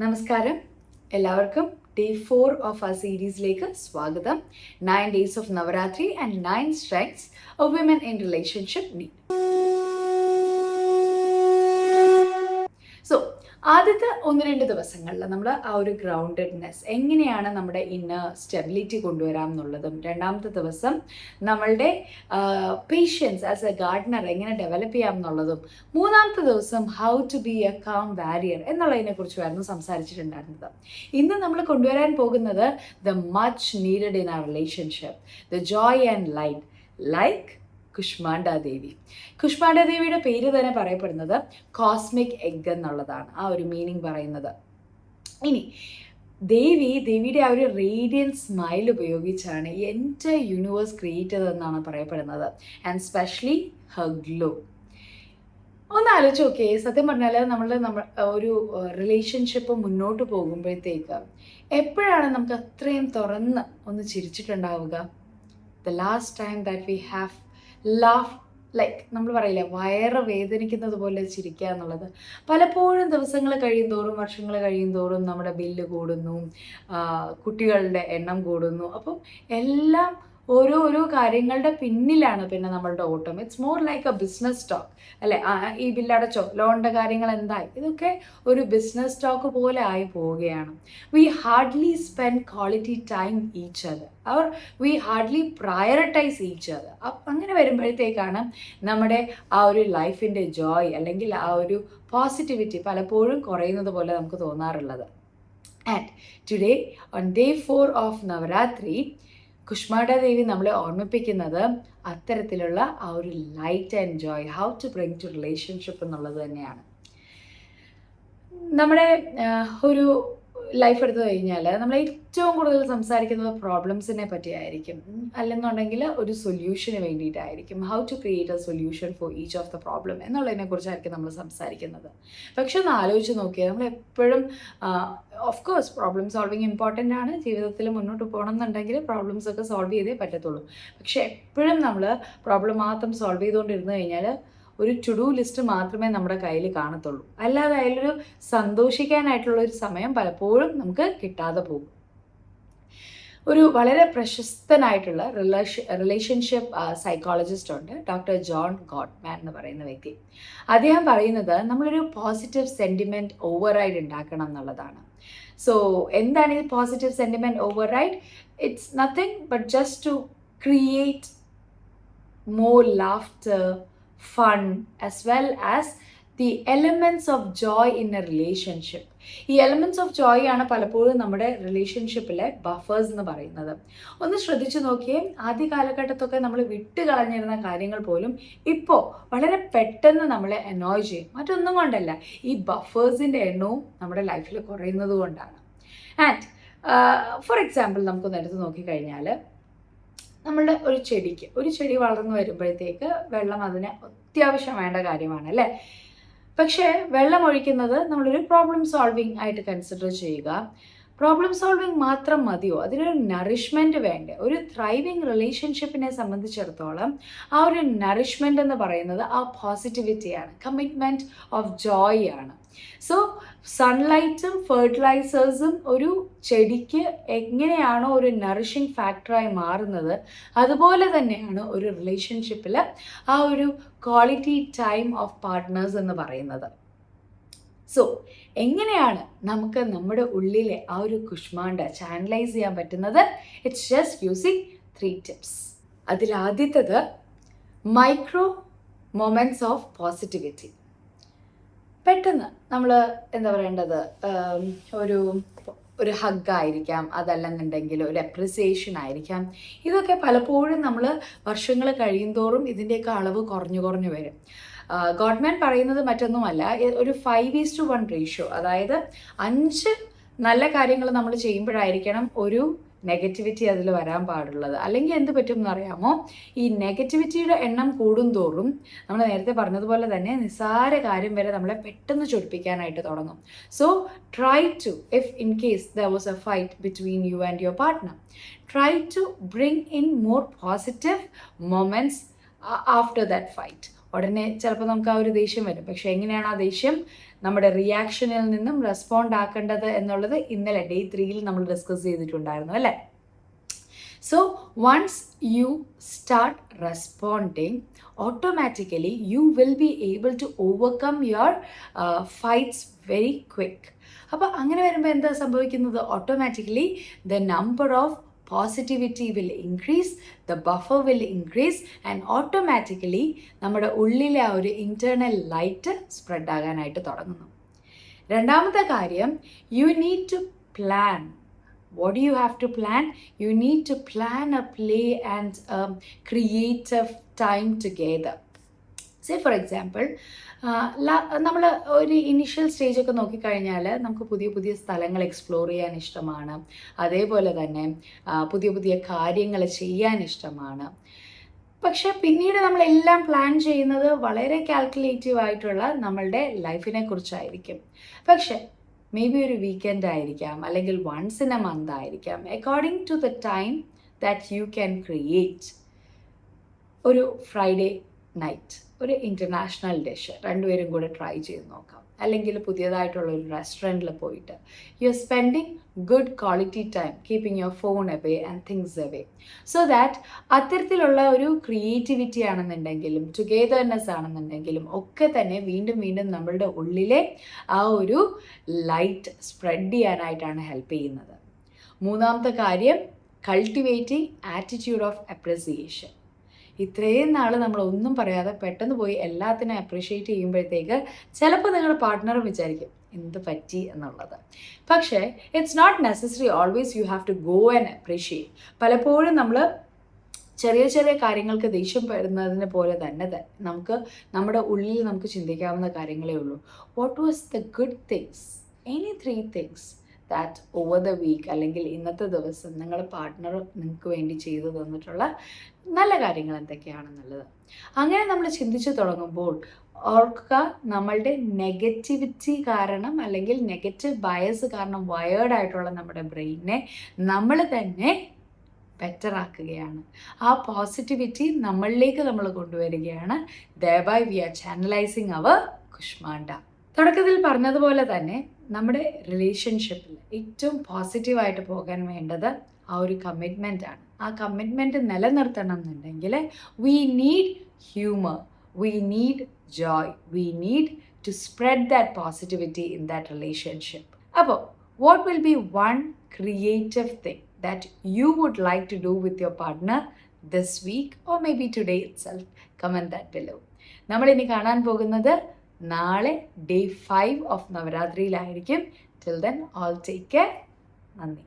നമസ്കാരം, എല്ലാവർക്കും day 4 of ആ സീരീസിലേക്ക് സ്വാഗതം. 9 days of Navratri and 9 strengths of women in relationship need. So ആദ്യത്തെ 1-2 ദിവസങ്ങളിൽ നമ്മൾ ആ ഒരു ഗ്രൗണ്ടഡ്നെസ് എങ്ങനെയാണ് നമ്മുടെ ഇന്നർ സ്റ്റെബിലിറ്റി കൊണ്ടുവരാം എന്നുള്ളതും, രണ്ടാമത്തെ ദിവസം നമ്മളുടെ പേഷ്യൻസ് ആസ് എ ഗാർഡനർ എങ്ങനെ ഡെവലപ്പ് ചെയ്യാം എന്നുള്ളതും, മൂന്നാമത്തെ ദിവസം how to be a calm warrior എന്നുള്ളതിനെ കുറിച്ചുമായിരുന്നു സംസാരിച്ചിട്ടുണ്ടായിരുന്നത്. ഇന്ന് നമ്മൾ കൊണ്ടുവരാൻ പോകുന്നത് the much needed in our relationship, the joy and light, like Kushmanda Devi. Kushmanda ദേവിയുടെ പേര് തന്നെ പറയപ്പെടുന്നത് കോസ്മിക് എഗ് എന്നുള്ളതാണ്, ആ ഒരു മീനിങ് പറയുന്നത്. ഇനി ദേവിയുടെ ആ ഒരു റേഡിയൻറ്റ് സ്മൈൽ ഉപയോഗിച്ചാണ് എൻ്റെ യൂണിവേഴ്സ് ക്രിയേറ്റ് ചെയ്തതെന്നാണ് പറയപ്പെടുന്നത്. And specially Har glow. ഒന്ന് ആലോചിച്ച് നോക്കിയേ, സത്യം പറഞ്ഞാൽ നമ്മൾ ഒരു റിലേഷൻഷിപ്പ് മുന്നോട്ട് പോകുമ്പോഴത്തേക്ക് എപ്പോഴാണ് നമുക്ക് അത്രയും തുറന്ന് ഒന്ന് ചിരിച്ചിട്ടുണ്ടാവുക? The last time that we have laugh, like നമ്മൾ പറയില്ല വയറ് വേദനിക്കുന്നത് പോലെ ചിരിക്കുക എന്നുള്ളത്. പലപ്പോഴും ദിവസങ്ങൾ കഴിയും തോറും, വർഷങ്ങൾ കഴിയും തോറും നമ്മുടെ ബില്ല് കൂടുന്നു, കുട്ടികളുടെ എണ്ണം കൂടുന്നു. അപ്പം എല്ലാം ഓരോ കാര്യങ്ങളുടെ പിന്നിലാണ് പിന്നെ നമ്മളുടെ ഓട്ടം. It's more like A business talk അല്ലേ? ഈ ബില്ലടച്ചോ, ലോണിൻ്റെ കാര്യങ്ങൾ എന്തായി, ഇതൊക്കെ ഒരു ബിസിനസ് ടോക്ക് പോലെ ആയി പോവുകയാണ്. We hardly spend quality time each other, or we hardly prioritise each other. അങ്ങനെ വരുമ്പോഴത്തേക്കാണ് നമ്മുടെ ആ ഒരു ലൈഫിൻ്റെ ജോയ് അല്ലെങ്കിൽ ആ ഒരു പോസിറ്റിവിറ്റി പലപ്പോഴും കുറയുന്നത് പോലെ നമുക്ക് തോന്നാറുള്ളത്. And today on day 4 of Navratri Kushmanda Devi നമ്മളെ ഓർമ്മിപ്പിക്കുന്നത് അത്തരത്തിലുള്ള ആ ഒരു light and joy, how to bring to relationship എന്നുള്ളത് തന്നെയാണ്. നമ്മുടെ ഒരു ലൈഫ് എടുത്തു കഴിഞ്ഞാൽ നമ്മൾ ഏറ്റവും കൂടുതൽ സംസാരിക്കുന്നത് പ്രോബ്ലംസിനെ പറ്റിയായിരിക്കും, അല്ലെന്നുണ്ടെങ്കിൽ ഒരു സൊല്യൂഷന് വേണ്ടിയിട്ടായിരിക്കും. How to create a solution for each of the problem എന്നുള്ളതിനെ കുറിച്ചായിരിക്കും നമ്മൾ സംസാരിക്കുന്നത്. പക്ഷെ ഒന്ന് ആലോചിച്ച് നോക്കിയാൽ നമ്മൾ എപ്പോഴും of course problem solving important ആണ്. ജീവിതത്തിൽ മുന്നോട്ട് പോകണം എന്നുണ്ടെങ്കിൽ പ്രോബ്ലംസ് ഒക്കെ സോൾവ് ചെയ്തേ പറ്റത്തുള്ളൂ. പക്ഷെ എപ്പോഴും നമ്മൾ പ്രോബ്ലം മാത്രം സോൾവ് ചെയ്തുകൊണ്ടിരുന്നു കഴിഞ്ഞാൽ ഒരു ടു ഡു ലിസ്റ്റ് മാത്രമേ നമ്മുടെ കയ്യിൽ കാണത്തുള്ളൂ. അല്ലാതെ അതിലൊരു സന്തോഷിക്കാനായിട്ടുള്ളൊരു സമയം പലപ്പോഴും നമുക്ക് കിട്ടാതെ പോകും. ഒരു വളരെ പ്രശസ്തനായിട്ടുള്ള റിലേഷൻഷിപ്പ് സൈക്കോളജിസ്റ്റ് ഉണ്ട്, ഡോക്ടർ ജോൺ ഗോട്ട്മാൻ എന്ന് പറയുന്ന വ്യക്തി. അദ്ദേഹം പറയുന്നത് നമ്മളൊരു പോസിറ്റീവ് സെൻറ്റിമെൻറ്റ് ഓവർ റൈഡ് ഉണ്ടാക്കണം എന്നുള്ളതാണ്. സോ എന്താണ് ഈ positive sentiment override? It's nothing but just to create more laughter, fun, as well as the elements of joy in a relationship. ഈ എലമെൻറ്റ്സ് ഓഫ് ജോയ് ആണ് പലപ്പോഴും നമ്മുടെ റിലേഷൻഷിപ്പിലെ ബഫേഴ്സ് എന്ന് പറയുന്നത്. ഒന്ന് ശ്രദ്ധിച്ചു നോക്കിയേ, ആദ്യ കാലഘട്ടത്തൊക്കെ നമ്മൾ വിട്ട് കളഞ്ഞിരുന്ന കാര്യങ്ങൾ പോലും ഇപ്പോൾ വളരെ പെട്ടെന്ന് നമ്മളെ അനോയ് ചെയ്യും. മറ്റൊന്നും കൊണ്ടല്ല, ഈ ബഫേഴ്സിൻ്റെ എണ്ണവും നമ്മുടെ ലൈഫിൽ കുറയുന്നത് കൊണ്ടാണ്. ആൻഡ് ഫോർ എക്സാമ്പിൾ നമുക്കൊന്ന് എടുത്ത് നോക്കിക്കഴിഞ്ഞാൽ, നമ്മളുടെ ഒരു ചെടി വളർന്നു വരുമ്പോഴത്തേക്ക് വെള്ളം അതിന് അത്യാവശ്യം വേണ്ട കാര്യമാണ് അല്ലേ? പക്ഷേ വെള്ളം ഒഴിക്കുന്നത് നമ്മളൊരു പ്രോബ്ലം സോൾവിങ് ആയിട്ട് കൺസിഡർ ചെയ്യുക. പ്രോബ്ലം സോൾവിങ് മാത്രം മതിയോ? അതിനൊരു നറിഷ്മെൻറ്റ് വേണ്ടേ? ഒരു ത്രൈവിങ് റിലേഷൻഷിപ്പിനെ സംബന്ധിച്ചിടത്തോളം ആ ഒരു നറിഷ്മെൻ്റ് എന്ന് പറയുന്നത് ആ പോസിറ്റിവിറ്റിയാണ്, കമ്മിറ്റ്മെൻറ്റ് ഓഫ് ജോയ് ആണ്. സോ സൺലൈറ്റും ഫെർട്ടിലൈസേഴ്സും ഒരു ചെടിക്ക് എങ്ങനെയാണോ ഒരു നറിഷിങ് ഫാക്ടറായി മാറുന്നത്, അതുപോലെ തന്നെയാണ് ഒരു റിലേഷൻഷിപ്പിൽ ആ ഒരു ക്വാളിറ്റി ടൈം ഓഫ് പാർട്ട്നേഴ്സ് എന്ന് പറയുന്നത്. സോ എങ്ങനെയാണ് നമുക്ക് നമ്മുടെ ഉള്ളിലെ ആ ഒരു കുഷ്മാണ്ഡ ചാനലൈസ് ചെയ്യാൻ പറ്റുന്നത്? It's just using 3 tips. അതിലാദ്യത്തത് മൈക്രോ മൊമെൻറ്റ്സ് ഓഫ് പോസിറ്റിവിറ്റി. പെട്ടെന്ന് നമ്മൾ എന്താ പറയേണ്ടത്, ഒരു ഹഗ്ഗായിരിക്കാം, അതല്ലെന്നുണ്ടെങ്കിൽ ഒരു അപ്രിസിയേഷൻ ആയിരിക്കാം. ഇതൊക്കെ പലപ്പോഴും നമ്മൾ വർഷങ്ങൾ കഴിയുന്തോറും ഇതിൻ്റെയൊക്കെ അളവ് കുറഞ്ഞു വരും. ഗോട്ട്മാൻ പറയുന്നത് മറ്റൊന്നുമല്ല, ഒരു 5:1 റേഷ്യോ, അതായത് 5 നല്ല കാര്യങ്ങൾ നമ്മൾ ചെയ്യുമ്പോഴായിരിക്കണം ഒരു നെഗറ്റിവിറ്റി അതിൽ വരാൻ പാടുള്ളത്. അല്ലെങ്കിൽ എന്ത് പറ്റും എന്നറിയാമോ? ഈ നെഗറ്റിവിറ്റിയുടെ എണ്ണം കൂടുന്തോറും നമ്മൾ നേരത്തെ പറഞ്ഞതുപോലെ തന്നെ നിസ്സാര കാര്യം വരെ നമ്മളെ പെട്ടെന്ന് ചൊടിപ്പിക്കാനായിട്ട് തുടങ്ങും. So try to, if in case there was a fight between you and your partner, try to bring in more positive moments after that fight. ഉടനെ ചിലപ്പോൾ നമുക്ക് ആ ഒരു ദേഷ്യം വരും. പക്ഷെ എങ്ങനെയാണ് ആ ദേഷ്യം നമ്മുടെ റിയാക്ഷനിൽ നിന്നും റെസ്പോണ്ട് ആക്കേണ്ടത് എന്നുള്ളത് ഇന്നലെ ഡേ 3-ൽ നമ്മൾ ഡിസ്കസ് ചെയ്തിട്ടുണ്ടായിരുന്നു അല്ലേ? So once you start responding, automatically you will be able to overcome your fights very quick. അപ്പോൾ അങ്ങനെ വരുമ്പോൾ എന്താ സംഭവിക്കുന്നത്? Automatically the number of positivity will increase, the buffer will increase and automatically നമ്മുടെ ഉള്ളിലെ ആ ഒരു ഇൻറ്റേർണൽ ലൈറ്റ് സ്പ്രെഡ് ആകാനായിട്ട് തുടങ്ങുന്നു. രണ്ടാമത്തെ കാര്യം, you need to plan. What do you have to plan? You need to plan a play and creative time together. Say for example, നമ്മൾ ഒരു initial സ്റ്റേജൊക്കെ നോക്കിക്കഴിഞ്ഞാൽ നമുക്ക് പുതിയ പുതിയ സ്ഥലങ്ങൾ എക്സ്പ്ലോർ ചെയ്യാൻ ഇഷ്ടമാണ്, അതേപോലെ തന്നെ പുതിയ പുതിയ കാര്യങ്ങൾ ചെയ്യാൻ ഇഷ്ടമാണ്. പക്ഷെ പിന്നീട് നമ്മളെല്ലാം പ്ലാൻ ചെയ്യുന്നത് വളരെ കാൽക്കുലേറ്റീവ് ആയിട്ടുള്ള നമ്മളുടെ ലൈഫിനെ കുറിച്ചായിരിക്കും. പക്ഷെ മേ ബി ഒരു വീക്കെൻഡ് ആയിരിക്കാം, അല്ലെങ്കിൽ വൺസ് ഇൻ എ മന്ത് ആയിരിക്കാം. According to the time that you can create ഒരു ഫ്രൈഡേ നൈറ്റ്, ഒരു ഇൻ്റർനാഷണൽ ഡിഷ് രണ്ടുപേരും കൂടെ ട്രൈ ചെയ്ത് നോക്കാം. അല്ലെങ്കിൽ പുതിയതായിട്ടുള്ള ഒരു റെസ്റ്റോറൻറ്റിൽ പോയിട്ട് you are spending good quality time keeping your phone away and things away. So that അത്തരത്തിലുള്ള ഒരു ക്രിയേറ്റിവിറ്റി ആണെന്നുണ്ടെങ്കിലും ടുഗെദർനെസ് ആണെന്നുണ്ടെങ്കിലും ഒക്കെ തന്നെ വീണ്ടും വീണ്ടും നമ്മളുടെ ഉള്ളിലെ ആ ഒരു ലൈറ്റ് സ്പ്രെഡ് ചെയ്യാനായിട്ടാണ് ഹെൽപ്പ് ചെയ്യുന്നത്. മൂന്നാമത്തെ കാര്യം, കൾട്ടിവേറ്റിംഗ് ആറ്റിറ്റ്യൂഡ് ഓഫ് അപ്രിസിയേഷൻ. ഇത്രയും നാൾ നമ്മളൊന്നും പറയാതെ പെട്ടെന്ന് പോയി എല്ലാത്തിനും അപ്രീഷിയേറ്റ് ചെയ്യുമ്പോഴത്തേക്ക് ചിലപ്പോൾ നിങ്ങളുടെ പാർട്ട്ണർ വിചാരിക്കും എന്ത് പറ്റി എന്നുള്ളത്. പക്ഷേ it's not necessary always you have to go and appreciate. പലപ്പോഴും നമ്മൾ ചെറിയ ചെറിയ കാര്യങ്ങൾക്ക് ദേഷ്യം വരുന്നതിന് പോലെ തന്നെ നമുക്ക് നമ്മുടെ ഉള്ളിൽ നമുക്ക് ചിന്തിക്കാവുന്ന കാര്യങ്ങളേ ഉള്ളൂ. What was the good things, any 3 things that over the week അല്ലെങ്കിൽ ഇന്നത്തെ ദിവസം നിങ്ങളുടെ പാർട്ട്ണർ നിങ്ങൾക്ക് വേണ്ടി ചെയ്തു തന്നിട്ടുള്ള നല്ല കാര്യങ്ങൾ എന്തൊക്കെയാണെന്നുള്ളത്. അങ്ങനെ നമ്മൾ ചിന്തിച്ചു തുടങ്ങുമ്പോൾ ഓർക്കുക, നമ്മളുടെ നെഗറ്റിവിറ്റി കാരണം അല്ലെങ്കിൽ നെഗറ്റീവ് ബയസ് കാരണം വയേർഡ് ആയിട്ടുള്ള നമ്മുടെ ബ്രെയിനിനെ നമ്മൾ തന്നെ ബെറ്റർ ആക്കുകയാണ്. ആ പോസിറ്റിവിറ്റി നമ്മളിലേക്ക് നമ്മൾ കൊണ്ടുവരികയാണ്. ദയബൈ വി ആർ ചാനലൈസിങ് അവർ കുഷ്മാണ്ട. തുടക്കത്തിൽ പറഞ്ഞതുപോലെ തന്നെ നമ്മുടെ റിലേഷൻഷിപ്പിൽ ഏറ്റവും പോസിറ്റീവായിട്ട് പോകാൻ വേണ്ടത് ആ ഒരു കമ്മിറ്റ്മെൻ്റ് ആണ്. ആ കമ്മിറ്റ്മെൻറ്റ് നിലനിർത്തണം എന്നുണ്ടെങ്കിൽ we need humour, we need joy, we need to spread that positivity in that relationship. അപ്പോൾ what will be one creative thing that you would like to do with your partner this week or maybe today itself? Comment that below. നമ്മൾ ഇനി കാണാൻ പോകുന്നത് നാളെ day 5 of നവരാത്രിയിലായിരിക്കും. Till then, all take care. നന്ദി.